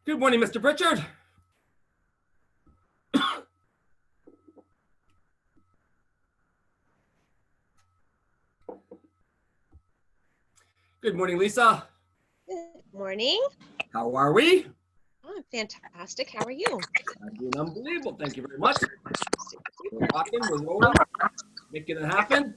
Good morning, Mr. Pritchard. Good morning, Lisa. Good morning. How are we? Oh, fantastic. How are you? I'm doing unbelievable. Thank you very much. We're rocking, we're rolling, making it happen.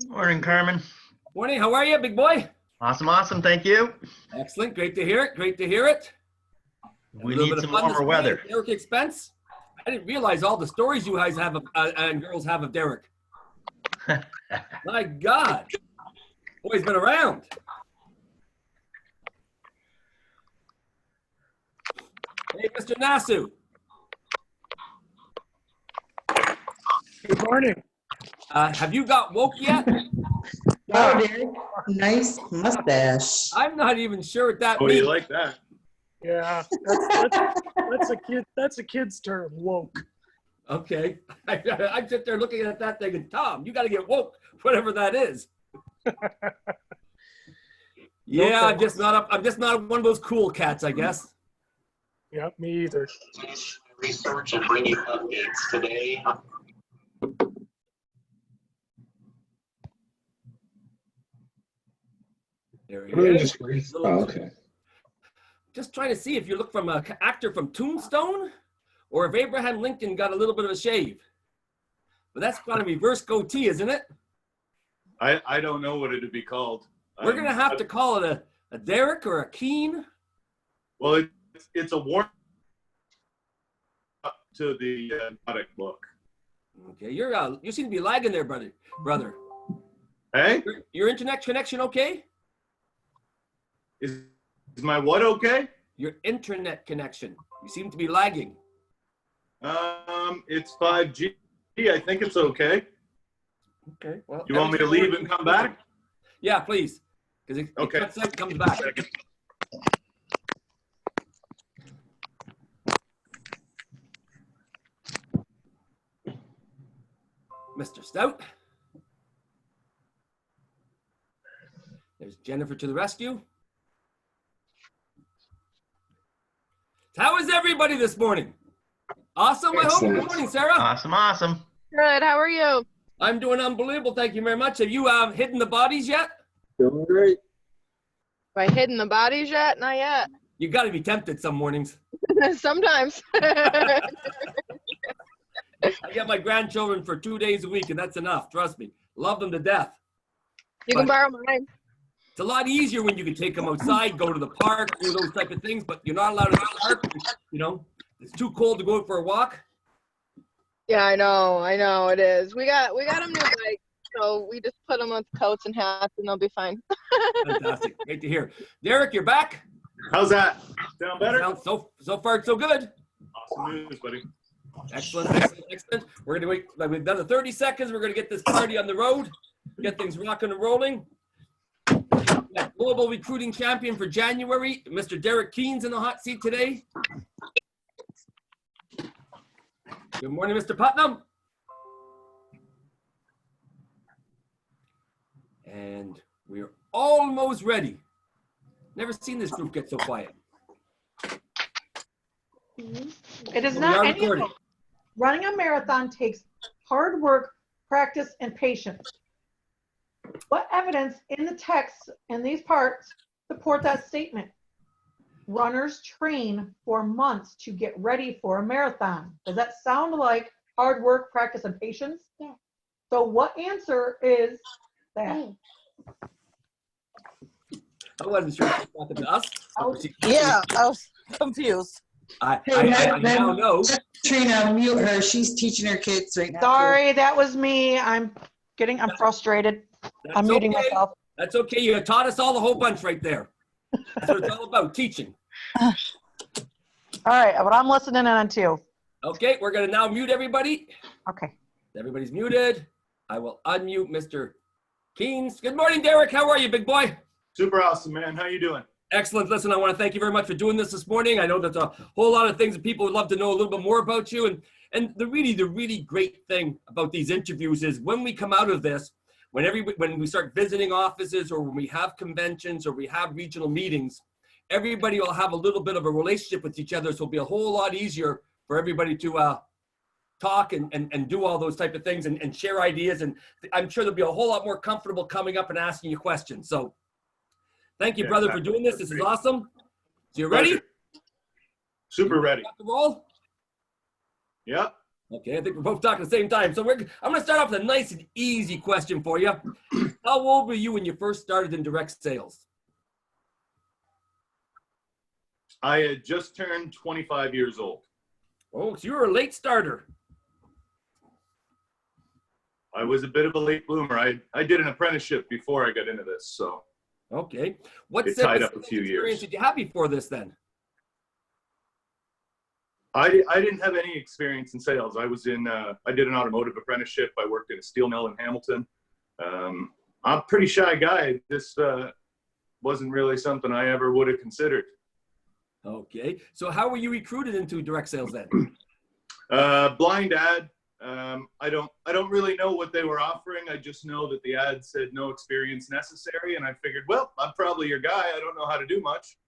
Morning, Carmen. Morning, how are you, big boy? Awesome. Thank you. Excellent. Great to hear it. Great to hear it. We need some warmer weather. Derek Expense. I didn't realize all the stories you guys have of, and girls have of Derek. My God. Boy's been around. Hey, Mr. Nasu. Good morning. Have you got woke yet? Oh, dear. Nice mustache. I'm not even sure what that Oh, means. you like that? Yeah, that's a kid's term, woke. Okay. I'm sitting there looking at that thinking, Tom, you got to get woke, whatever that is. Yeah, I'm just not one of those cool cats, I guess. Yep, me either. Research and bringing updates today. There he Really is. okay. Just trying to see if you look from an actor from Tombstone or if Abraham Lincoln got a little bit of a shave. But that's got a reverse goatee, isn't it? I don't know what it'd be called. We're going to have to call it a Derek or a Keen. Well, it's a warm up to the exotic look. Okay, you seem to be lagging there, brother. Hey, Your internet connection okay? is my what okay? Your internet connection. You seem to be lagging. It's 5G. I think it's okay. Okay. Well, You want me to leave and come back? Yeah, please. Because it Okay. cuts out and comes back. Mr. Stout. There's Jennifer to the rescue. How is everybody this morning? Awesome, I hope. Excellent. Good morning, Sarah. Awesome. Good. How are you? I'm doing unbelievable. Thank you very much. Have you hidden the bodies yet? Doing great. Have I hidden the bodies yet? Not yet. You got to be tempted some mornings. Sometimes. I get my grandchildren for 2 days a week, and that's enough. Trust me. Love them to death. You can borrow mine. It's a lot easier when you can take them outside, go to the park, do those type of things, but you're not allowed to the park. You know, it's too cold to go out for a walk. Yeah, I know it is. We got them new bikes, so we just put them with coats and hats, and they'll be fine. Fantastic. Great to hear. Derek, you're back. How's that? Sound better? Sounds so far so good. Awesome news, buddy. Excellent. We're gonna wait. We've done the 30 seconds. We're gonna get this party on the road, get things rocking and rolling. Yeah, global recruiting champion for January, Mr. Derek Keans in the hot seat today. Good morning, Mr. Putnam. And we're almost ready. Never seen this group get so quiet. It is We not are any of recording. them. Running a marathon takes hard work, practice, and patience. What evidence in the text in these parts support that statement? Runners train for months to get ready for a marathon. Does that sound like hard work, practice, and patience? Yeah. So what answer is that? I wasn't sure if you were talking to us. Yeah, I was confused. I Hey, now know. Trina, mute her. She's teaching her kids right now. Sorry, that was me. I'm frustrated. I'm That's muting okay. myself. That's okay. You taught us all the whole bunch right there. That's what it's all about, teaching. All right, but I'm listening in too. Okay, we're going to now mute everybody. Okay. Everybody's muted. I will unmute Mr. Keans. Good morning, Derek. How are you, big boy? Super awesome, man. How you doing? Excellent. Listen, I want to thank you very much for doing this morning. I know there's a whole lot of things that people would love to know a little bit more about you. And the really great thing about these interviews is when we come out of this, when we start visiting offices or when we have conventions or we have regional meetings, everybody will have a little bit of a relationship with each other. So it'll be a whole lot easier for everybody to talk and do all those type of things and share ideas. And I'm sure they'll be a whole lot more comfortable coming up and asking you questions. So thank you, brother, for doing this. This is awesome. So you ready? Pleasure. Super ready. Got the roll? Yep. Okay, I think we're both talking at the same time. So I'm going to start off with a nice and easy question for you. How old were you when you first started in direct sales? I had just turned 25 years old. Oh, so you were a late starter. I was a bit of a late bloomer. I did an apprenticeship before I got into this, so. Okay. What It tied up a few experience years. did you have before this then? I didn't have any experience in sales. I did an automotive apprenticeship. I worked in a steel mill in Hamilton. I'm a pretty shy guy. This wasn't really something I ever would have considered. Okay. So how were you recruited into direct sales then? Blind ad. I don't really know what they were offering. I just know that the ad said no experience necessary, and I figured, well, I'm probably your guy. I don't know how to do much.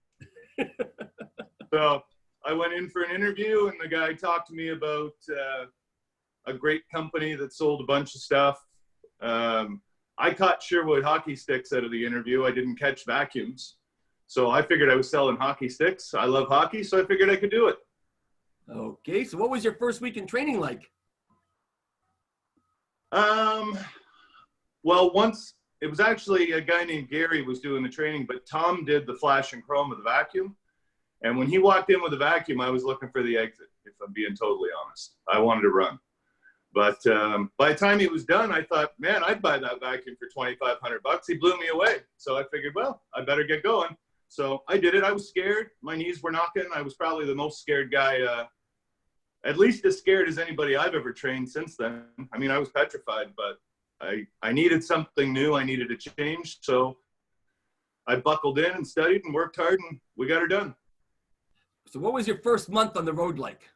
So I went in for an interview, and the guy talked to me about a great company that sold a bunch of stuff. I caught Sherwood hockey sticks out of the interview. I didn't catch vacuums. So I figured I was selling hockey sticks. I love hockey, so I figured I could do it. Okay. So what was your first week in training like? Well, once it was actually a guy named Gary was doing the training, but Tom did the flash and chrome of the vacuum. And when he walked in with the vacuum, I was looking for the exit, if I'm being totally honest. I wanted to run. But by the time he was done, I thought, man, I'd buy that vacuum for $2,500. He blew me away. So I figured, well, I better get going. So I did it. I was scared. My knees were knocking. I was probably the most scared guy, at least as scared as anybody I've ever trained since then. I mean, I was petrified, but I needed something new. I needed a change. So I buckled in and studied and worked hard, and we got her done. So what was your first month on the road like?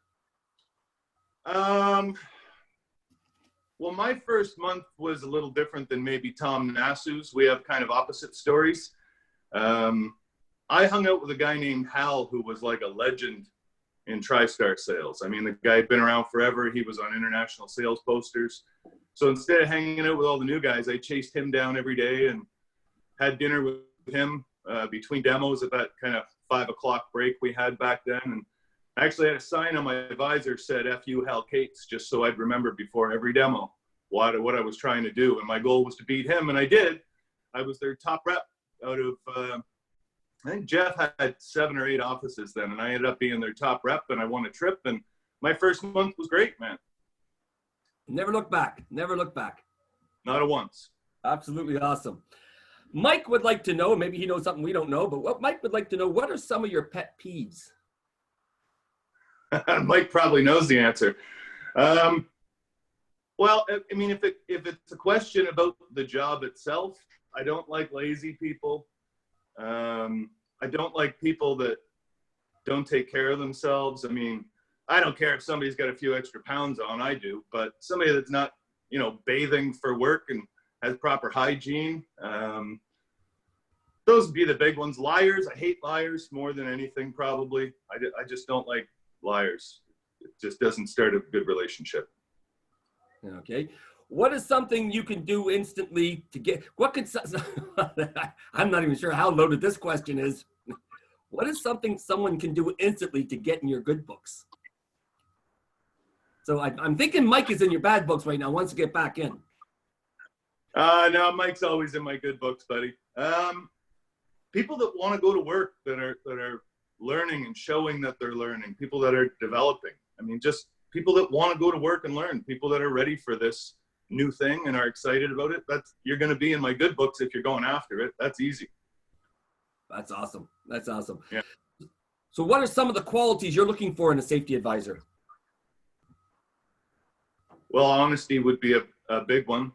Well, my first month was a little different than maybe Tom Nassau's. We have kind of opposite stories. I hung out with a guy named Hal, who was like a legend in TriStar sales. I mean, the guy had been around forever. He was on international sales posters. So instead of hanging out with all the new guys, I chased him down every day and had dinner with him between demos at that kind of 5 o'clock break we had back then. And I actually had a sign on my visor said, F you, Hal Cates, just so I'd remember before every demo what I was trying to do. And my goal was to beat him, and I did. I was their top rep out of, I think Jeff had 7 or 8 offices then, and I ended up being their top rep, and I won a trip, and my first month was great, man. Never look back. Never look back. Not a once. Absolutely awesome. Mike would like to know, maybe he knows something we don't know, but what Mike would like to know, what are some of your pet peeves? Mike probably knows the answer. Well, I mean, if it's a question about the job itself, I don't like lazy people. I don't like people that don't take care of themselves. I mean, I don't care if somebody's got a few extra pounds on, I do, but somebody that's not, bathing for work and has proper hygiene. Those would be the big ones. Liars. I hate liars more than anything, probably. I just don't like liars. It just doesn't start a good relationship. Okay. What is something you can do instantly to get, I'm not even sure how loaded this question is. What is something someone can do instantly to get in your good books? So I'm thinking Mike is in your bad books right now, wants to get back in. No, Mike's always in my good books, buddy. People that want to go to work, that are learning and showing that they're learning, people that are developing. I mean, just people that want to go to work and learn, people that are ready for this new thing and are excited about it. You're going to be in my good books if you're going after it. That's easy. That's awesome. That's awesome. Yeah. So what are some of the qualities you're looking for in a safety advisor? Well, honesty would be a big one.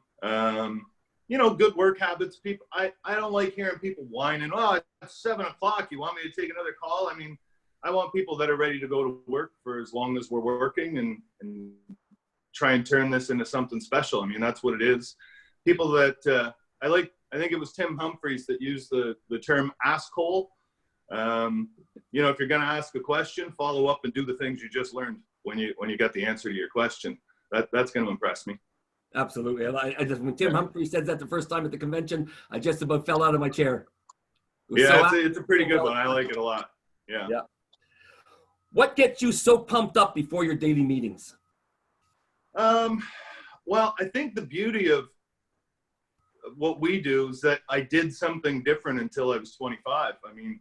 good work habits. People, I don't like hearing people whining. Oh, it's 7 o'clock. You want me to take another call? I mean, I want people that are ready to go to work for as long as we're working and try and turn this into something special. I mean, that's what it is. People that I think it was Tim Humphreys that used the term asshole. If you're going to ask a question, follow up and do the things you just learned when you get the answer to your question. That's going to impress me. Absolutely. I just, when Tim Humphreys said that the first time at the convention, I just about fell out of my chair. It's a pretty good one. I like it a lot. Yeah. What gets you so pumped up before your daily meetings? Well, I think the beauty of what we do is that I did something different until I was 25. I mean,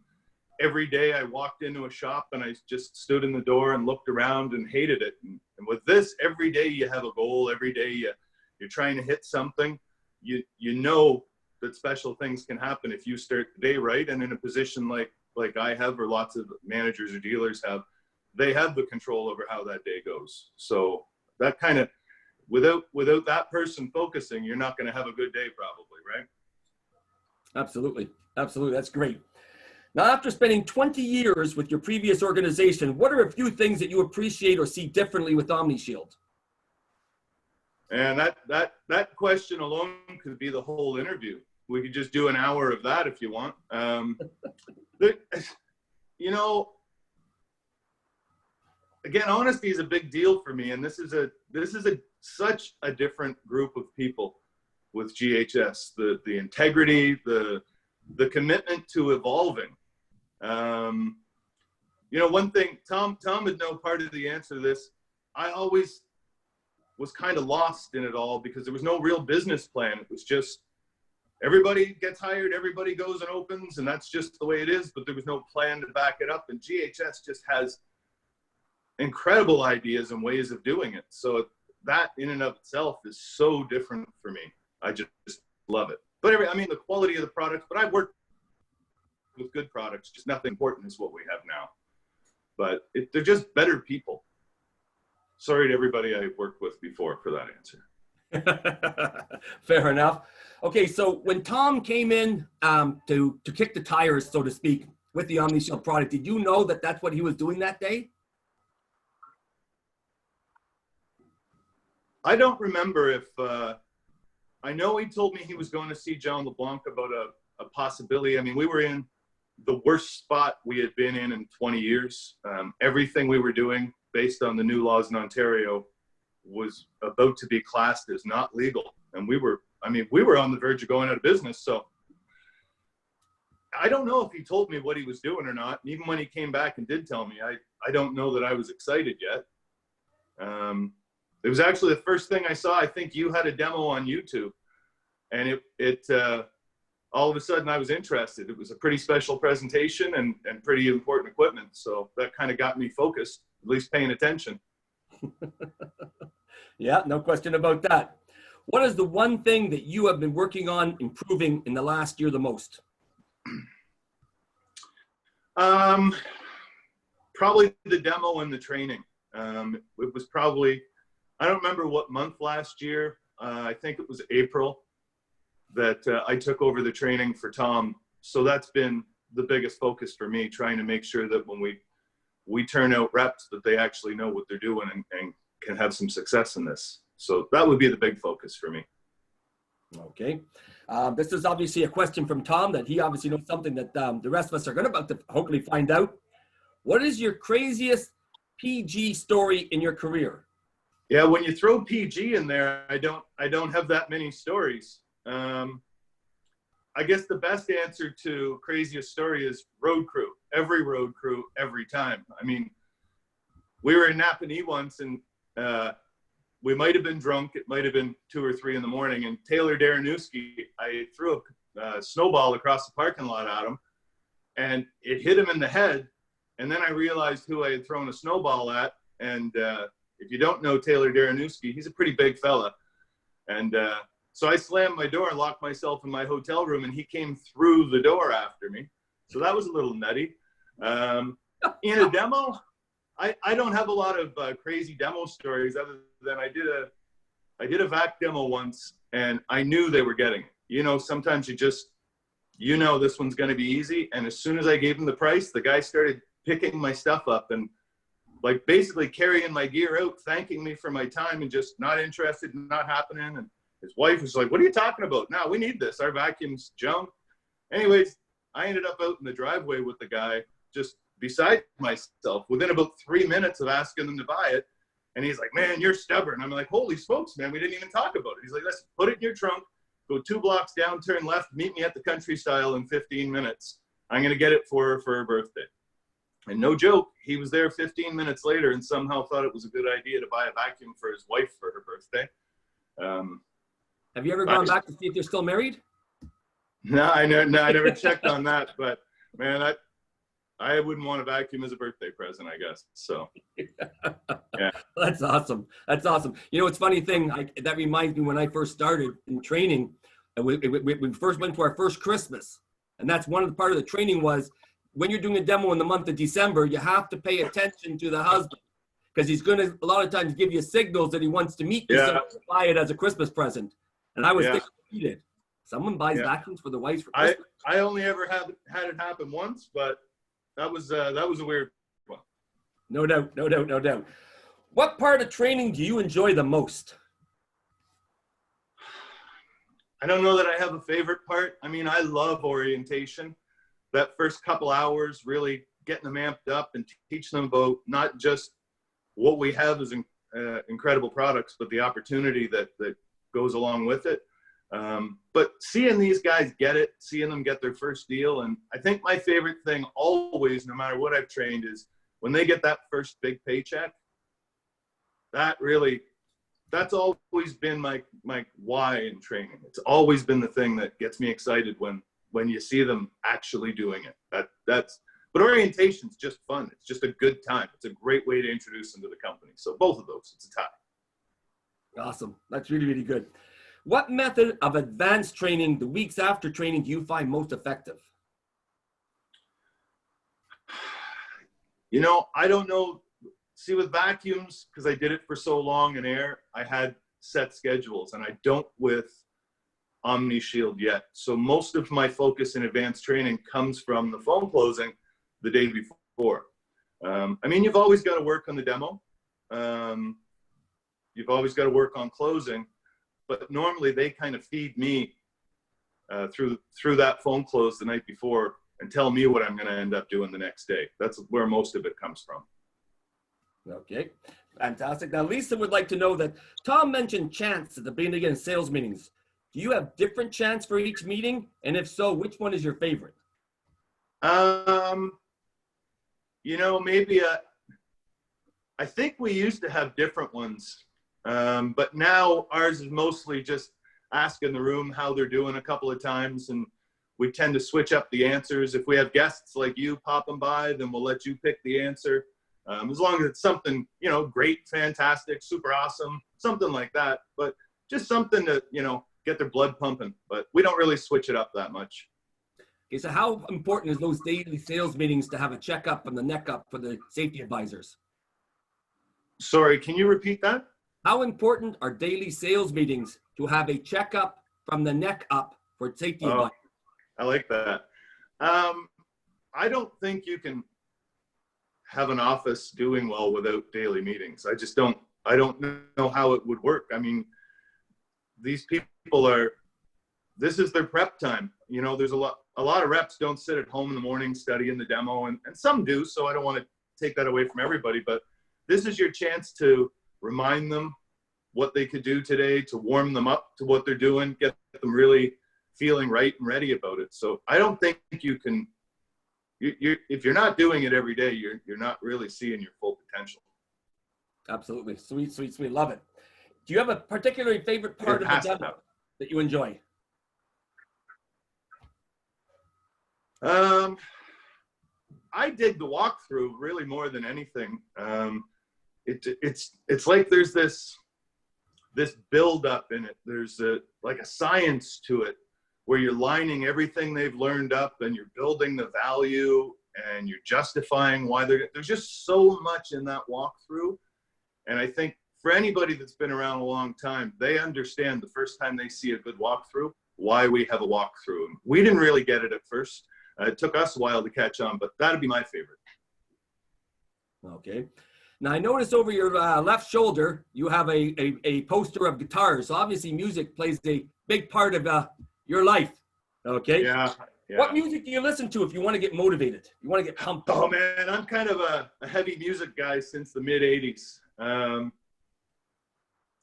every day I walked into a shop and I just stood in the door and looked around and hated it. And with this, every day you have a goal. Every day you're trying to hit something. You know that special things can happen if you start the day right. And in a position like I have, or lots of managers or dealers have, they have the control over how that day goes. So that kind of, without that person focusing, you're not going to have a good day probably, right? Absolutely. That's great. Now, after spending 20 years with your previous organization, what are a few things that you appreciate or see differently with OmniShield? And that question alone could be the whole interview. We could just do an hour of that if you want. Again, honesty is a big deal for me, and this is such a different group of people with GHS. The integrity, the commitment to evolving. One thing, Tom would know part of the answer to this. I always was kind of lost in it all because there was no real business plan. It was just everybody gets hired, everybody goes and opens, and that's just the way it is, but there was no plan to back it up. And GHS just has incredible ideas and ways of doing it. So that in and of itself is so different for me. I just love it. But the quality of the products, but I've worked with good products, just nothing important is what we have now. But they're just better people. Sorry to everybody I worked with before for that answer. Fair enough. Okay, so when Tom came in to kick the tires, so to speak, with the OmniShield product, did you know that that's what he was doing that day? I don't remember if, I know he told me he was going to see John LeBlanc about a possibility. I mean, we were in the worst spot we had been in 20 years. Everything we were doing based on the new laws in Ontario was about to be classed as not legal. And we were on the verge of going out of business. So I don't know if he told me what he was doing or not. And even when he came back and did tell me, I don't know that I was excited yet. It was actually the first thing I saw. I think you had a demo on YouTube, and it all of a sudden I was interested. It was a pretty special presentation and pretty important equipment. So that kind of got me focused, at least paying attention. Yeah, no question about that. What is the one thing that you have been working on improving in the last year the most? Probably the demo and the training. It was probably, I don't remember what month last year. I think it was April that I took over the training for Tom. So that's been the biggest focus for me, trying to make sure that when we turn out reps, that they actually know what they're doing and can have some success in this. So that would be the big focus for me. Okay. This is obviously a question from Tom that he obviously knows something that the rest of us are going to hopefully find out. What is your craziest PG story in your career? Yeah, when you throw PG in there, I don't have that many stories. I guess the best answer to craziest story is road crew. Every road crew, every time. I mean, we were in Napanee once, and we might have been drunk. It might have been 2 or 3 in the morning. And Taylor Daranowski, I threw a snowball across the parking lot at him, and it hit him in the head. And then I realized who I had thrown a snowball at. And if you don't know Taylor Daranowski, he's a pretty big fella. And so I slammed my door and locked myself in my hotel room, and he came through the door after me. So that was a little nutty. In a demo, I don't have a lot of crazy demo stories other than I did a VAC demo once, and I knew they were getting it. you know, sometimes you just, you know, this one's going to be easy. And as soon as I gave him the price, the guy started picking my stuff up and like basically carrying my gear out, thanking me for my time and just not interested, not happening. And his wife was like, what are you talking about? No, we need this. Our vacuum's junk. Anyways, I ended up out in the driveway with the guy, just beside myself, within about 3 minutes of asking them to buy it. And he's like, man, you're stubborn. I'm like, holy smokes, man, we didn't even talk about it. He's like, let's put it in your trunk, go 2 blocks down, turn left, meet me at the Country Style in 15 minutes. I'm going to get it for her birthday. And no joke, he was there 15 minutes later and somehow thought it was a good idea to buy a vacuum for his wife for her birthday. Have you ever gone back to see if they're still married? No, I never checked on that. But man, I wouldn't want a vacuum as a birthday present, I guess. So, yeah. That's awesome. That's awesome. You know, it's funny thing, that reminds me when I first started in training, we first went to our first Christmas. And that's one of the part of the training was when you're doing a demo in the month of December, you have to pay attention to the husband because he's going to a lot of times give you signals that he wants to meet you, so you buy it as a Christmas present. And I was thinking, someone buys vacuums for the wives for Christmas. I only ever had it happen once, but that was a weird one. No doubt. What part of training do you enjoy the most? I don't know that I have a favorite part. I mean, I love orientation. That first couple hours, really getting them amped up and teaching them about not just what we have as incredible products, but the opportunity that goes along with it. But seeing these guys get it, seeing them get their first deal. And I think my favorite thing always, no matter what I've trained, is when they get that first big paycheck. That's always been my why in training. It's always been the thing that gets me excited when you see them actually doing it. But orientation's just fun. It's just a good time. It's a great way to introduce them to the company. So both of those, it's a tie. Awesome. That's really, really good. What method of advanced training the weeks after training do you find most effective? You know, I don't know. See, with vacuums, because I did it for so long in air, I had set schedules, and I don't with OmniShield yet. So most of my focus in advanced training comes from the phone closing the day before. I mean, you've always got to work on the demo. You've always got to work on closing, but normally they kind of feed me through that phone close the night before and tell me what I'm going to end up doing the next day. That's where most of it comes from. Okay, fantastic. Now, Lisa would like to know that Tom mentioned chants at the beginning of sales meetings. Do you have different chants for each meeting? And if so, which one is your favorite? You know, maybe I think we used to have different ones, but now ours is mostly just asking the room how they're doing a couple of times, and we tend to switch up the answers. If we have guests like you popping by, then we'll let you pick the answer. As long as it's something, you know, great, fantastic, super awesome, something like that. But just something to, you know, get their blood pumping. But we don't really switch it up that much. Okay, so how important is those daily sales meetings to have a checkup from the neck up for the safety advisors? Sorry, can you repeat that? How important are daily sales meetings to have a checkup from the neck up for safety advisors? I like that. I don't think you can have an office doing well without daily meetings. I don't know how it would work. I mean, these people this is their prep time. You know, there's a lot of reps don't sit at home in the morning studying the demo, and some do, so I don't want to take that away from everybody, but this is your chance to remind them what they could do today, to warm them up to what they're doing, get them really feeling right and ready about it. So I don't think you can, if you're not doing it every day, you're not really seeing your full potential. Absolutely. Sweet. Love it. Do you have a particularly favorite part of the demo that you enjoy? I dig the walkthrough really more than anything. It's like there's this build up in it. There's like a science to it where you're lining everything they've learned up and you're building the value and you're justifying why there's just so much in that walkthrough. And I think for anybody that's been around a long time, they understand the first time they see a good walkthrough, why we have a walkthrough. We didn't really get it at first. It took us a while to catch on, but that'd be my favorite. Okay. Now I noticed over your left shoulder, you have a poster of guitars. So obviously music plays a big part of your life. Okay. Yeah. What music do you listen to if you want to get motivated? You want to get pumped? Oh man, I'm kind of a heavy music guy since the mid '80s.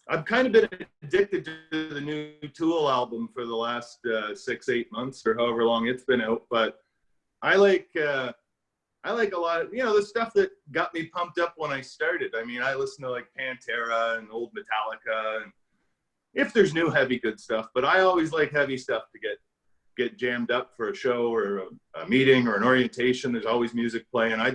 I've kind of been addicted to the new Tool album for the last 6-8 months or however long it's been out. But I like a lot of, the stuff that got me pumped up when I started. I mean, I listen to like Pantera and old Metallica, and if there's new heavy good stuff, but I always like heavy stuff to get jammed up for a show or a meeting or an orientation. There's always music playing. I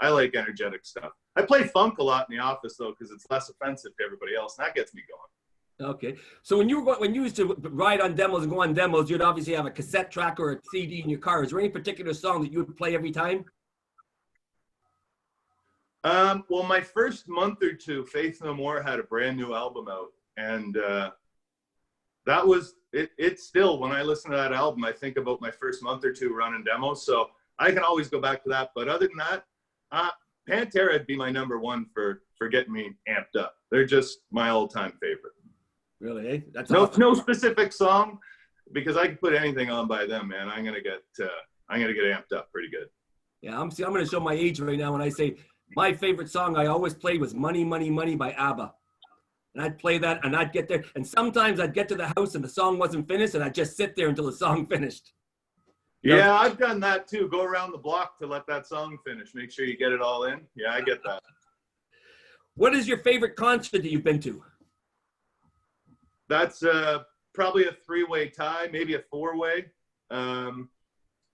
like energetic stuff. I play funk a lot in the office though, because it's less offensive to everybody else, and that gets me going. Okay. So when you used to ride on demos and go on demos, you'd obviously have a cassette track or a CD in your car. Is there any particular song that you would play every time? Well, my first month or two, Faith No More had a brand new album out, and that was it. It's still, when I listen to that album, I think about my first month or two running demos. So I can always go back to that. But other than that, Pantera would be my number one for getting me amped up. They're just my all-time favorite. Really? Eh? That's no awesome. no specific song, because I can put anything on by them, man. I'm gonna get amped up pretty good. Yeah, I'm going to show my age right now when I say my favorite song I always played was "Money, Money, Money" by ABBA. And I'd play that, and I'd get there, and sometimes I'd get to the house and the song wasn't finished, and I'd just sit there until the song finished. Yeah, I've done that too. Go around the block to let that song finish. Make sure you get it all in. Yeah, I get that. What is your favorite concert that you've been to? That's probably a 3-way tie, maybe a 4-way.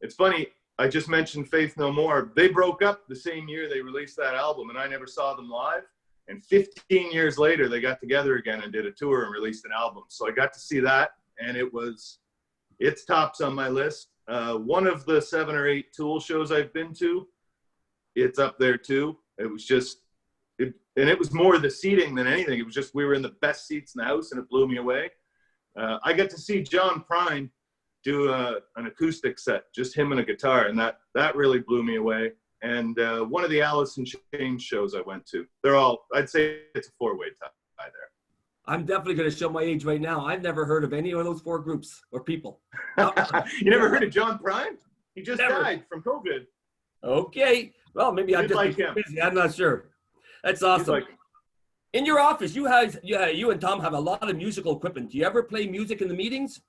It's funny, I just mentioned Faith No More. They broke up the same year they released that album, and I never saw them live. And 15 years later, they got together again and did a tour and released an album. So I got to see that, and it's tops on my list. One of the 7 or 8 Tool shows I've been to, it's up there too. It was just, and it was more the seating than anything. It was just, we were in the best seats in the house, and it blew me away. I got to see John Prine do an acoustic set, just him and a guitar, and that really blew me away. And one of the Alice in Chains shows I went to, they're all, I'd say it's a 4-way tie there. I'm definitely going to show my age right now. I've never heard of any of those 4 groups or people. You never heard of John Prine? He just died from COVID. Okay. Well, maybe I'm just busy. I'm not sure. That's awesome. In your office, you and Tom have a lot of musical equipment. Do you ever play music in the meetings?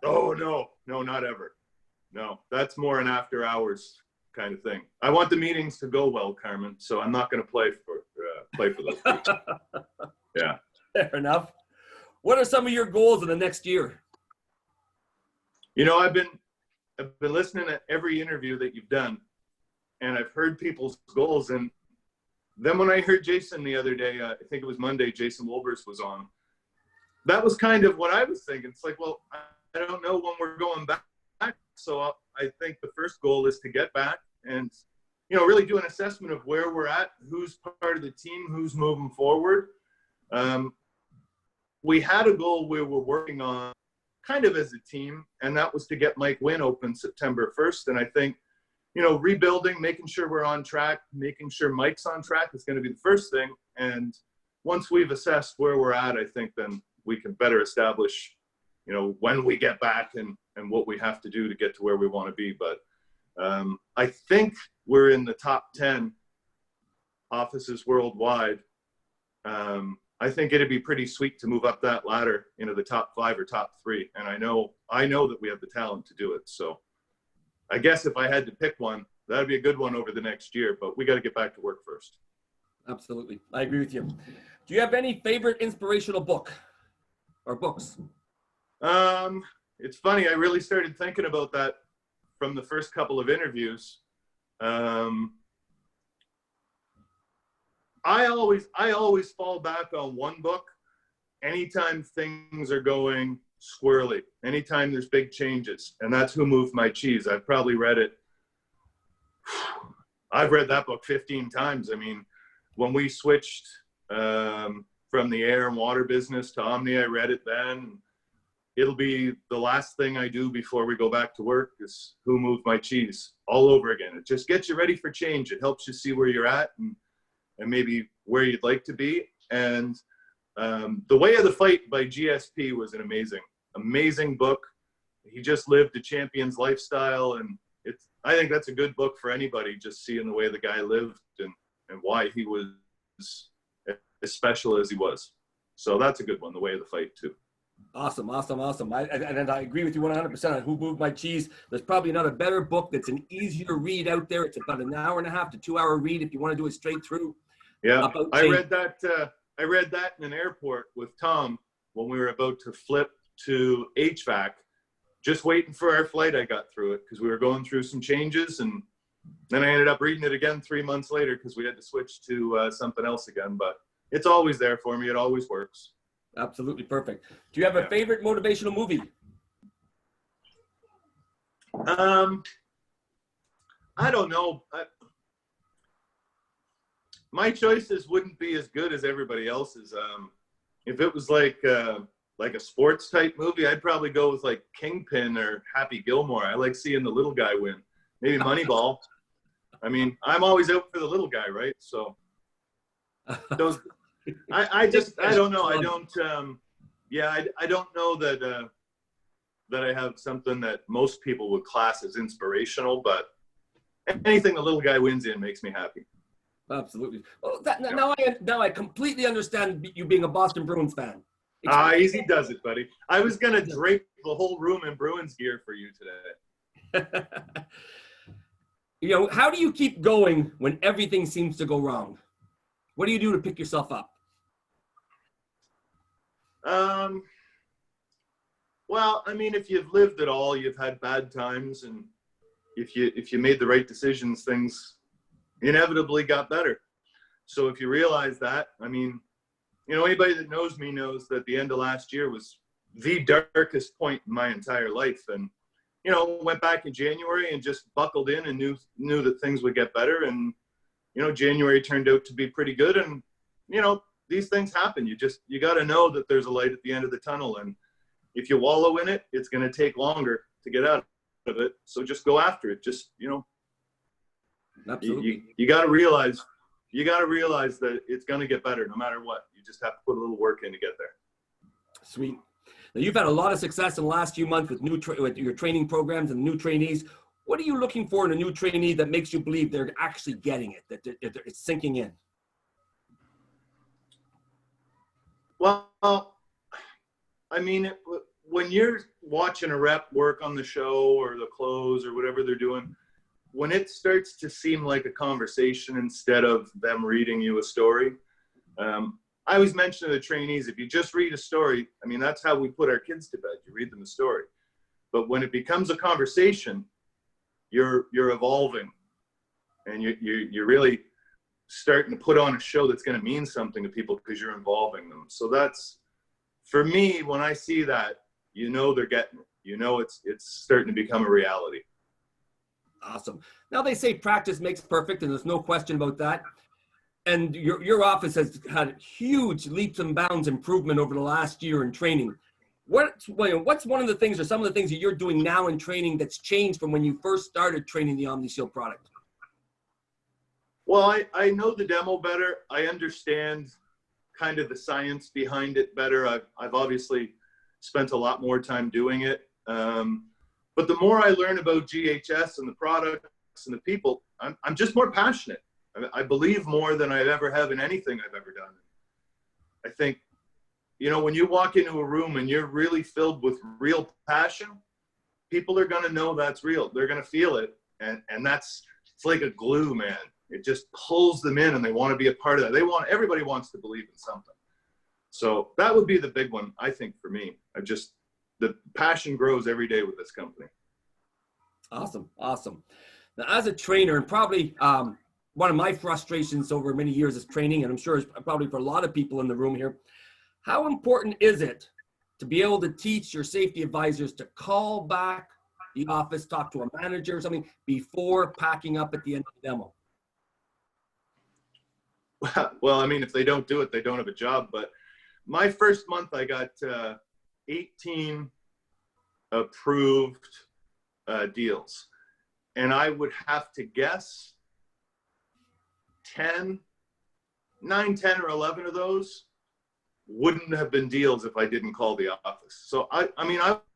Oh, no, not ever. No, that's more an after hours kind of thing. I want the meetings to go well, Carmen, so I'm not going to play for those people. Yeah. Fair enough. What are some of your goals in the next year? I've been listening to every interview that you've done, and I've heard people's goals. And then when I heard Jason the other day, I think it was Monday, Jason Wolbers was on. That was kind of what I was thinking. It's like, well, I don't know when we're going back. So I think the first goal is to get back and, really do an assessment of where we're at, who's part of the team, who's moving forward. We had a goal we were working on kind of as a team, and that was to get Mike Wynn open September 1st. And I think, rebuilding, making sure we're on track, making sure Mike's on track is going to be the first thing. And once we've assessed where we're at, I think then we can better establish, when we get back and what we have to do to get to where we want to be. But I think we're in the top 10 offices worldwide. I think it'd be pretty sweet to move up that ladder into the top 5 or top 3. And I know that we have the talent to do it. So I guess if I had to pick one, that'd be a good one over the next year, but we got to get back to work first. Absolutely. I agree with you. Do you have any favorite inspirational book or books? It's funny. I really started thinking about that from the first couple of interviews. I always fall back on one book anytime things are going squirrely, anytime there's big changes, and that's Who Moved My Cheese. I've probably read it. I've read that book 15 times. I mean, when we switched from the air and water business to Omni, I read it then. it'll be the last thing I do before we go back to work is who moved my cheese all over again. It just gets you ready for change. It helps you see where you're at and maybe where you'd like to be. And The Way of the Fight by GSP was an amazing book. He just lived a champion's lifestyle, and I think that's a good book for anybody, just seeing the way the guy lived and why he was as special as he was. So that's a good one, The Way of the Fight too. Awesome. I agree with you 100% on Who Moved My Cheese. There's probably not a better book that's an easier read out there. It's about an hour and a half to 2 hour read if you want to do it straight through. Yeah, I read that in an airport with Tom when we were about to flip to HVAC. Just waiting for our flight, I got through it because we were going through some changes, and then I ended up reading it again 3 months later because we had to switch to something else again. But it's always there for me. It always works. Absolutely perfect. Do you have a favorite motivational movie? I don't know. My choices wouldn't be as good as everybody else's. If it was like a sports type movie, I'd probably go with like Kingpin or Happy Gilmore. I like seeing the little guy win. Maybe Moneyball. I mean, I'm always out for the little guy, right? So those. I don't know. I don't know that I have something that most people would class as inspirational, but anything the little guy wins in makes me happy. Absolutely. Well, now I completely understand you being a Boston Bruins fan. Easy does it, buddy. I was gonna drape the whole room in Bruins gear for you today. How do you keep going when everything seems to go wrong? What do you do to pick yourself up? Well, I mean, if you've lived it all, you've had bad times, and if you made the right decisions, things inevitably got better. So if you realize that, I mean, anybody that knows me knows that the end of last year was the darkest point in my entire life. And, went back in January and just buckled in and knew that things would get better. And, January turned out to be pretty good. And, these things happen. You got to know that there's a light at the end of the tunnel. And if you wallow in it, it's going to take longer to get out of it. So just go after it. Just, Absolutely. You got to realize that it's going to get better no matter what. You just have to put a little work in to get there. Sweet. Now, you've had a lot of success in the last few months with with your training programs and new trainees. What are you looking for in a new trainee that makes you believe they're actually getting it, that it's sinking in? Well, I mean, when you're watching a rep work on the show or the close or whatever they're doing, when it starts to seem like a conversation instead of them reading you a story, I always mention to the trainees, if you just read a story, I mean, that's how we put our kids to bed. You read them a story. But when it becomes a conversation, you're evolving, and you're really starting to put on a show that's going to mean something to people because you're involving them. So that's, for me, when I see that, they're getting it. It's starting to become a reality. Awesome. Now, they say practice makes perfect, and there's no question about that. And your office has had huge leaps and bounds improvement over the last year in training. What's one of the things or some of the things that you're doing now in training that's changed from when you first started training the OmniShield product? Well, I know the demo better. I understand kind of the science behind it better. I've obviously spent a lot more time doing it. But the more I learn about GHS and the products and the people, I'm just more passionate. I believe more than I ever have in anything I've ever done. I think, when you walk into a room and you're really filled with real passion, people are going to know that's real. They're going to feel it. And it's like a glue, man. It just pulls them in and they want to be a part of that. Everybody wants to believe in something. So that would be the big one, I think, for me. The passion grows every day with this company. Awesome. Now, as a trainer, and probably one of my frustrations over many years is training, and I'm sure it's probably for a lot of people in the room here, how important is it to be able to teach your safety advisors to call back the office, talk to a manager or something before packing up at the end of the demo? Well, I mean, if they don't do it, they don't have a job. But my first month, I got 18 approved deals. And I would have to guess 9, 10, or 11 of those wouldn't have been deals if I didn't call the office. So I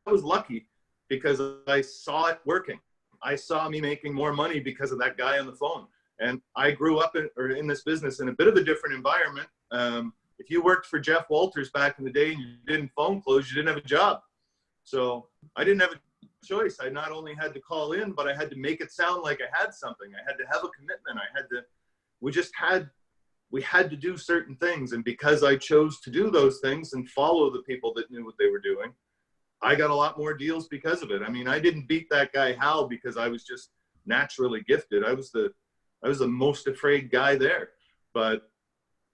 was lucky because I saw it working. I saw me making more money because of that guy on the phone. And I grew up in this business in a bit of a different environment. If you worked for Jeff Walters back in the day and you didn't phone close, you didn't have a job. So I didn't have a choice. I not only had to call in, but I had to make it sound like I had something. I had to have a commitment. We had to do certain things. And because I chose to do those things and follow the people that knew what they were doing, I got a lot more deals because of it. I mean, I didn't beat that guy Hal because I was just naturally gifted. I was the most afraid guy there. But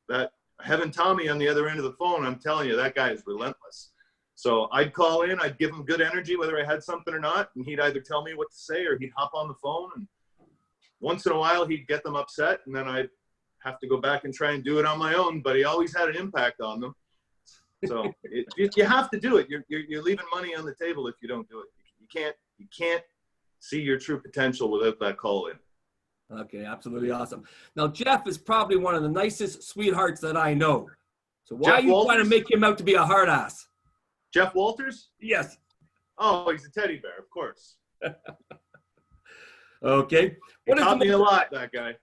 that having Tommy on the other end of the phone, I'm telling you, that guy is relentless. So I'd call in, I'd give him good energy, whether I had something or not, and he'd either tell me what to say or he'd hop on the phone. And once in a while, he'd get them upset, and then I'd have to go back and try and do it on my own. But he always had an impact on them. So you have to do it. You're leaving money on the table if you don't do it. You can't see your true potential without that call in. Okay, absolutely awesome. Now, Jeff is probably one of the nicest sweethearts that I know. So why are you trying to make him out to be a hard ass? Jeff Walters? Yes. Oh, he's a teddy bear, of course. Okay. He taught me a lot, that guy.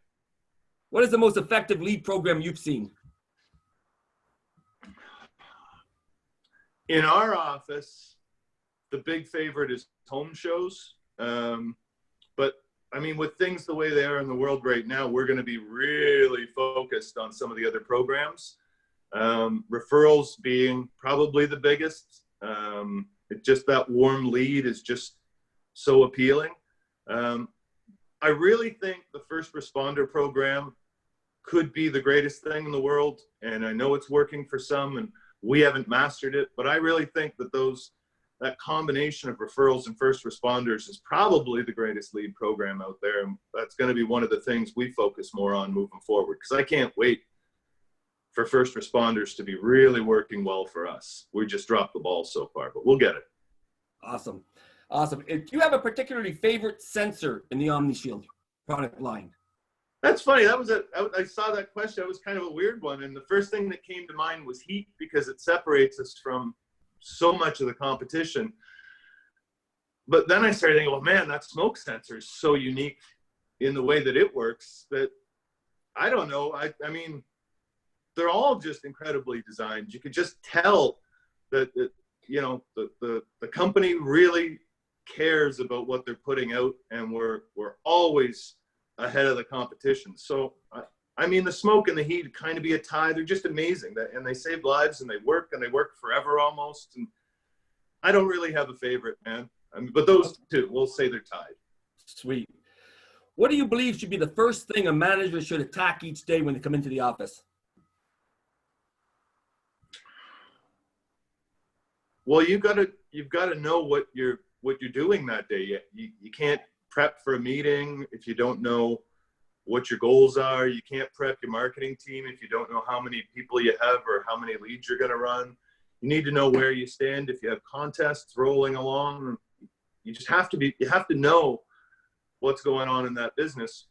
What is the most effective lead program you've seen? In our office, the big favorite is home shows. But I mean, with things the way they are in the world right now, we're going to be really focused on some of the other programs. Referrals being probably the biggest. Just that warm lead is just so appealing. I really think the first responder program could be the greatest thing in the world. And I know it's working for some and we haven't mastered it, but I really think that that combination of referrals and first responders is probably the greatest lead program out there. And that's going to be one of the things we focus more on moving forward, because I can't wait for first responders to be really working well for us. We just dropped the ball so far, but we'll get it. Awesome. Awesome. Do you have a particularly favorite sensor in the OmniShield product line? That's funny. I saw that question. It was kind of a weird one. And the first thing that came to mind was heat, because it separates us from so much of the competition. But then I started thinking, well, man, that smoke sensor is so unique in the way that it works that I don't know. I mean, they're all just incredibly designed. You could just tell that you know, the company really cares about what they're putting out, and we're always ahead of the competition. So I mean, the smoke and the heat kind of be a tie. They're just amazing, and they save lives, and they work forever almost. And I don't really have a favorite, man. I mean, but those two, we'll say they're tied. Sweet. What do you believe should be the first thing a manager should attack each day when they come into the office? Well, you've got to know what you're doing that day. You can't prep for a meeting if you don't know what your goals are. You can't prep your marketing team if you don't know how many people you have or how many leads you're going to run. You need to know where you stand. If you have contests rolling along, you have to know what's going on in that business.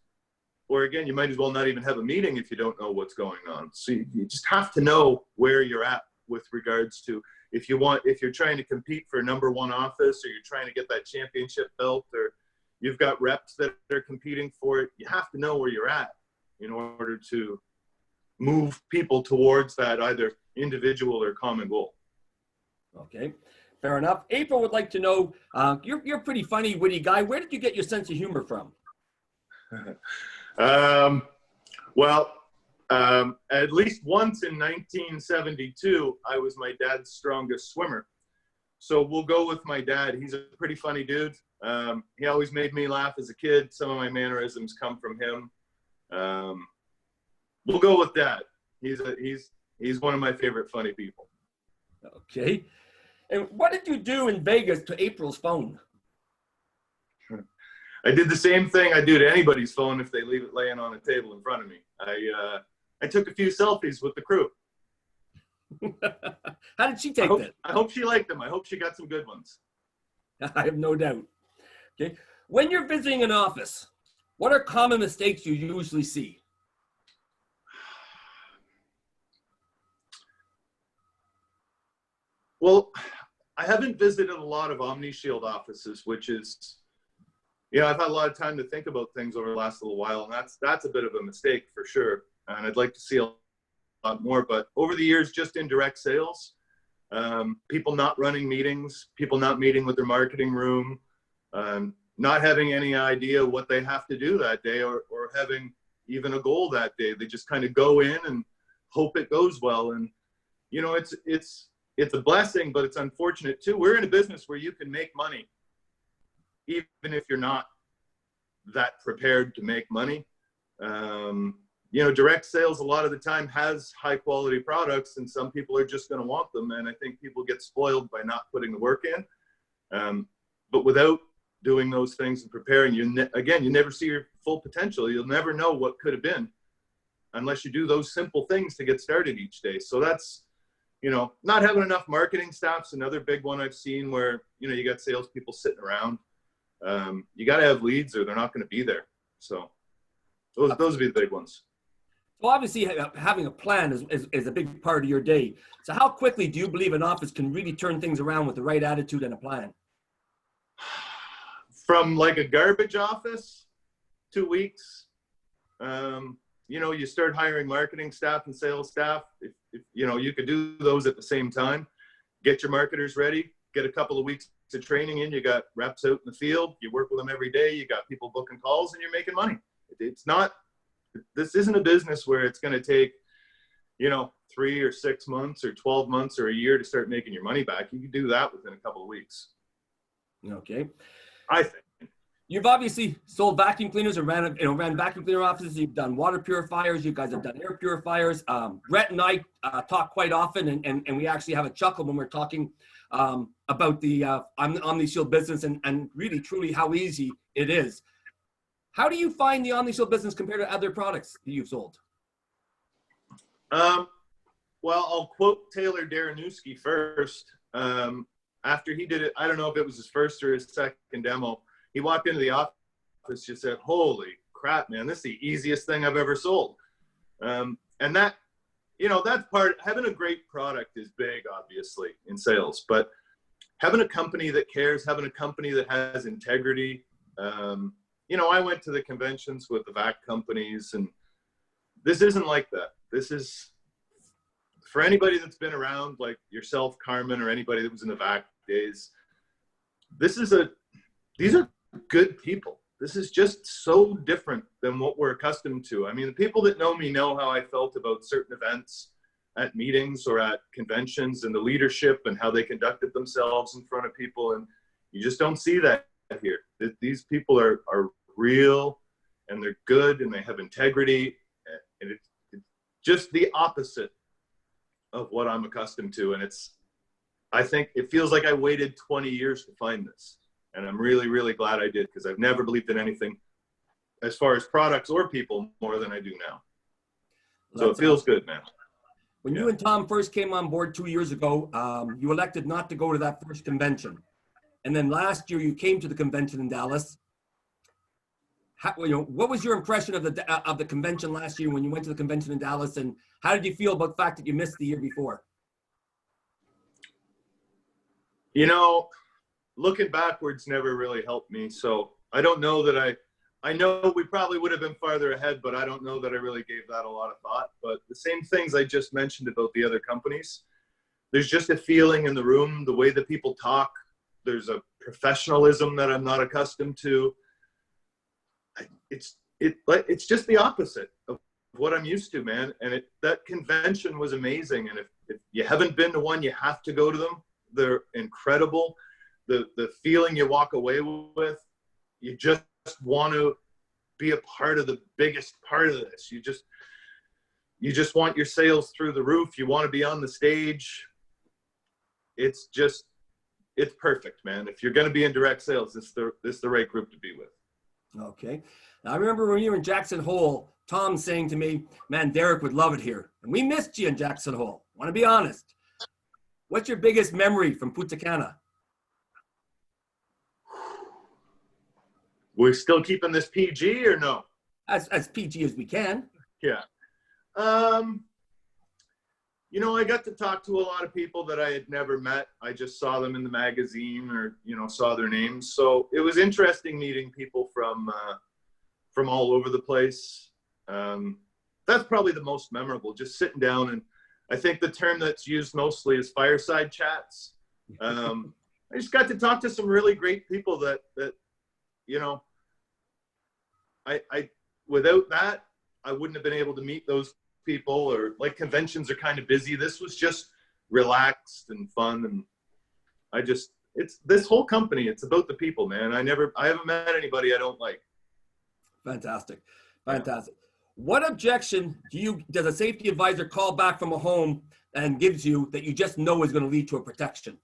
Or again, you might as well not even have a meeting if you don't know what's going on. So you just have to know where you're at with regards to if you're trying to compete for number one office, or you're trying to get that championship belt, or you've got reps that are competing for it. You have to know where you're at in order to move people towards that either individual or common goal. Okay, fair enough. April would like to know, you're a pretty funny, witty guy. Where did you get your sense of humor from? At least once in 1972, I was my dad's strongest swimmer. So we'll go with my dad. He's a pretty funny dude. He always made me laugh as a kid. Some of my mannerisms come from him. We'll go with that. He's one of my favorite funny people. Okay. And what did you do in Vegas to April's phone? I did the same thing I do to anybody's phone if they leave it laying on a table in front of me. I took a few selfies with the crew. How did she take that? I hope she liked them. I hope she got some good ones. I have no doubt. Okay. When you're visiting an office, what are common mistakes you usually see? Well, I haven't visited a lot of OmniShield offices, which is, I've had a lot of time to think about things over the last little while, and that's a bit of a mistake for sure. And I'd like to see a lot more, but over the years, just in direct sales, people not running meetings, people not meeting with their marketing room, not having any idea what they have to do that day or having even a goal that day. They just kind of go in and hope it goes well. And, it's a blessing, but it's unfortunate too. We're in a business where you can make money, even if you're not that prepared to make money. Direct sales a lot of the time has high quality products, and some people are just going to want them. And I think people get spoiled by not putting the work in. But without doing those things and preparing, you never see your full potential. You'll never know what could have been unless you do those simple things to get started each day. So that's, not having enough marketing staff's another big one I've seen where, you got salespeople sitting around. You got to have leads or they're not going to be there. So those would be the big ones. Well, obviously, having a plan is a big part of your day. So how quickly do you believe an office can really turn things around with the right attitude and a plan? From like a garbage office, 2 weeks. You start hiring marketing staff and sales staff. If you could do those at the same time, get your marketers ready, get a couple of weeks of training in. You got reps out in the field. You work with them every day. You got people booking calls, and you're making money. This isn't a business where it's going to take, 3 or 6 months or 12 months or a year to start making your money back. You can do that within a couple of weeks. Okay. I think. You've obviously sold vacuum cleaners and ran vacuum cleaner offices. You've done water purifiers. You guys have done air purifiers. Brett and I talk quite often, and we actually have a chuckle when we're talking about the OmniShield business and really, truly how easy it is. How do you find the OmniShield business compared to other products that you've sold? Well, I'll quote Taylor Daranowski first. After he did it, I don't know if it was his first or his second demo. He walked into the office, just said, "Holy crap, man, this is the easiest thing I've ever sold." And that, that's part, having a great product is big, obviously, in sales, but having a company that cares, having a company that has integrity. I went to the conventions with the vac companies, and this isn't like that. This is, for anybody that's been around, like yourself, Carmen, or anybody that was in the vac days, these are good people. This is just so different than what we're accustomed to. I mean, the people that know me know how I felt about certain events at meetings or at conventions and the leadership and how they conducted themselves in front of people. And you just don't see that here. These people are real, and they're good, and they have integrity. And it's just the opposite of what I'm accustomed to. And I think it feels like I waited 20 years to find this. And I'm really, really glad I did, because I've never believed in anything as far as products or people more than I do now. So it feels good, man. When you and Tom first came on board 2 years ago, you elected not to go to that first convention. And then last year you came to the convention in Dallas. What was your impression of the convention last year when you went to the convention in Dallas, and how did you feel about the fact that you missed the year before? Looking backwards never really helped me. So I don't know that I know we probably would have been farther ahead, but I don't know that I really gave that a lot of thought. But the same things I just mentioned about the other companies, there's just a feeling in the room, the way that people talk. There's a professionalism that I'm not accustomed to. It's just the opposite of what I'm used to, man. And that convention was amazing. And if you haven't been to one, you have to go to them. They're incredible. The feeling you walk away with, you just want to be a part of the biggest part of this. You just want your sales through the roof. You want to be on the stage. It's perfect, man. If you're going to be in direct sales, this is the right group to be with. Okay. Now, I remember when you were in Jackson Hole, Tom saying to me, "Man, Derek would love it here." And we missed you in Jackson Hole. I want to be honest. What's your biggest memory from Punta Cana? we're still keeping this PG or no? As PG as we can. Yeah. You know, I got to talk to a lot of people that I had never met. I just saw them in the magazine or, you know, saw their names. So it was interesting meeting people from all over the place. That's probably the most memorable, just sitting down. And I think the term that's used mostly is fireside chats. I just got to talk to some really great people that you know, I without that, I wouldn't have been able to meet those people, or like conventions are kind of busy. This was just relaxed and fun. And it's this whole company, it's about the people, man. I haven't met anybody I don't like. Fantastic. Fantastic. What objection does a safety advisor call back from a home and gives you that you just know is going to lead to a protection?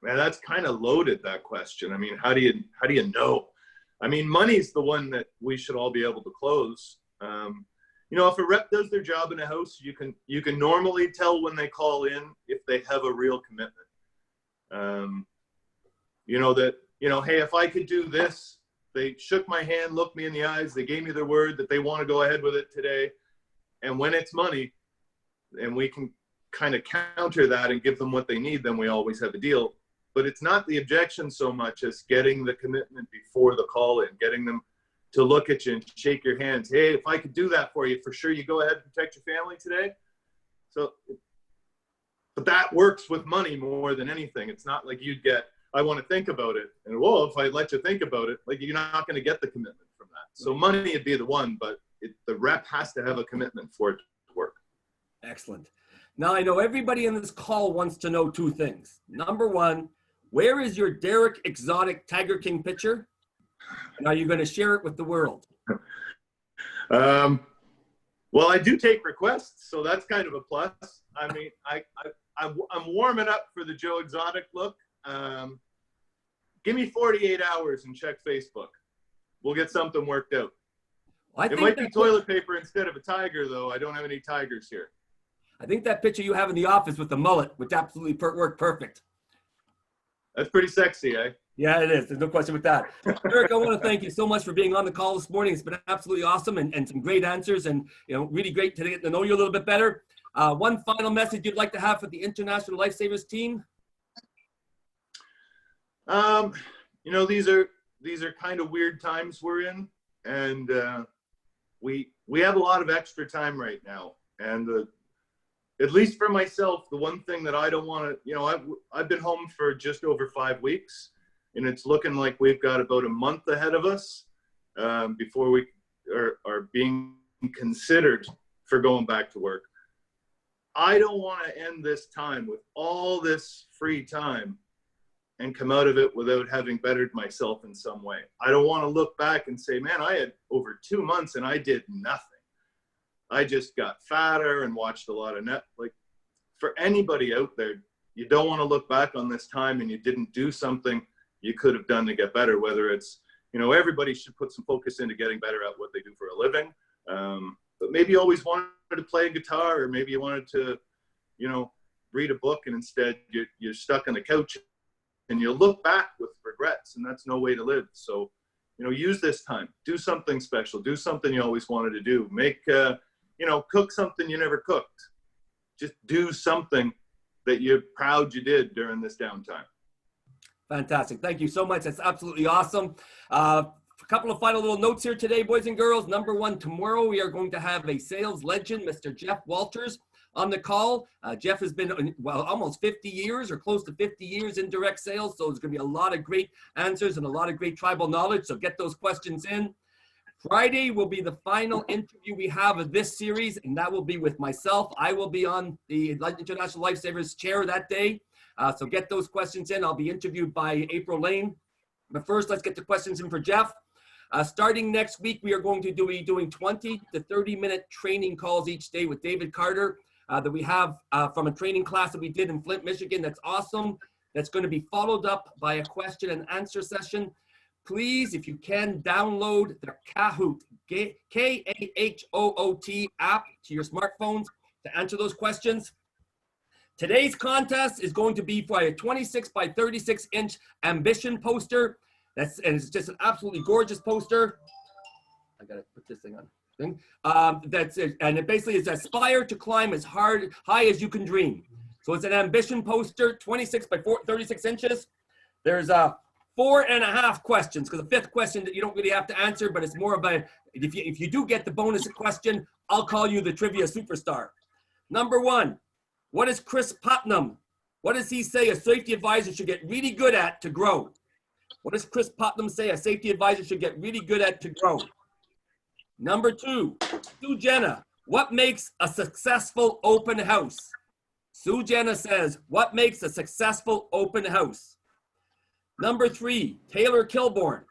Man, that's kind of loaded, that question. I mean, how do you know? I mean, money's the one that we should all be able to close. You know, if a rep does their job in a house, you can normally tell when they call in if they have a real commitment. You know, that, you know, hey, if I could do this, they shook my hand, looked me in the eyes, they gave me their word that they want to go ahead with it today. And when it's money and we can kind of counter that and give them what they need, then we always have a deal. But it's not the objection so much as getting the commitment before the call in, getting them to look at you and shake your hands. Hey, if I could do that for you, for sure you go ahead and protect your family today. So, but that works with money more than anything. It's not like you'd get, I want to think about it. And well, if I let you think about it, like you're not going to get the commitment from that. So money would be the one, but the rep has to have a commitment for it to work. Excellent. Now, I know everybody in this call wants to know two things. Number one, where is your Derek Exotic Tiger King picture? And are you going to share it with the world? Well, I do take requests, so that's kind of a plus. I mean, I'm warming up for the Joe Exotic look. Give me 48 hours and check Facebook. We'll get something worked out. It might be toilet paper instead of a tiger, though. I don't have any tigers here. I think that picture you have in the office with the mullet would absolutely work perfect. That's pretty sexy, eh? Yeah, it is. There's no question with that. Eric, I want to thank you so much for being on the call this morning. It's been absolutely awesome and some great answers, and really great to get to know you a little bit better. One final message you'd like to have for the International Lifesavers team? You know, these are kind of weird times we're in, and we have a lot of extra time right now. And at least for myself, the one thing that I don't want to, I've been home for just over 5 weeks, and it's looking like we've got about a month ahead of us before we are being considered for going back to work. I don't want to end this time with all this free time and come out of it without having bettered myself in some way. I don't want to look back and say, man, I had over 2 months and I did nothing. I just got fatter and watched a lot of Netflix. For anybody out there, you don't want to look back on this time and you didn't do something you could have done to get better, whether it's, everybody should put some focus into getting better at what they do for a living. But maybe you always wanted to play guitar, or maybe you wanted to, read a book, and instead you're stuck on the couch and you look back with regrets, and that's no way to live. So, use this time, do something special, do something you always wanted to do, make, cook something you never cooked. Just do something that you're proud you did during this downtime. Fantastic. Thank you so much. That's absolutely awesome. A couple of final little notes here today, boys and girls. Number one, tomorrow we are going to have a sales legend, Mr. Jeff Walters, on the call. Jeff has been, almost 50 years or close to 50 years in direct sales. So there's going to be a lot of great answers and a lot of great tribal knowledge. So get those questions in. Friday will be the final interview we have of this series, and that will be with myself. I will be on the International Lifesavers chair that day. So get those questions in. I'll be interviewed by April Lane. But first, let's get the questions in for Jeff. Starting next week, we are going to be doing 20 to 30-minute training calls each day with David Carter that we have from a training class that we did in Flint, Michigan. That's awesome. That's going to be followed up by a question and answer session. Please, if you can, download the Kahoot, K-A-H-O-O-T app to your smartphones to answer those questions. Today's contest is going to be for a 26 by 36 inch ambition poster. And it's just an absolutely gorgeous poster. I gotta put this thing on. That's it, and it basically is aspire to climb as high as you can dream. So it's an ambition poster, 26 by 36 inches. There's 4.5 questions, because the fifth question that you don't really have to answer, but it's more of a, if you do get the bonus question, I'll call you the trivia superstar. Number 1, what is Chris Putnam? What does he say a safety advisor should get really good at to grow? What does Chris Putnam say a safety advisor should get really good at to grow? Number 2, Sue Jenna, what makes a successful open house? Sue Jenna says, what makes a successful open house? Number 3, Taylor Kilborn,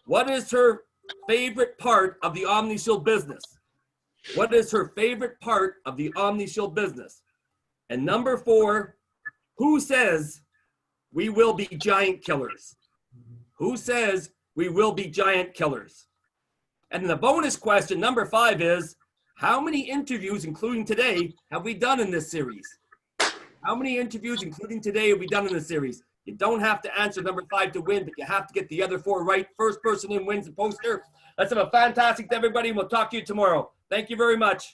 what is her favorite part of the OmniShield business? What is her favorite part of the OmniShield business? And number 4, who says we will be giant killers? Who says we will be giant killers? And the bonus question, number 5, is how many interviews, including today, have we done in this series? How many interviews, including today, have we done in this series? You don't have to answer number 5 to win, but you have to get the other 4 right. First person in wins the poster. Let's have a fantastic day, everybody. We'll talk to you tomorrow. Thank you very much.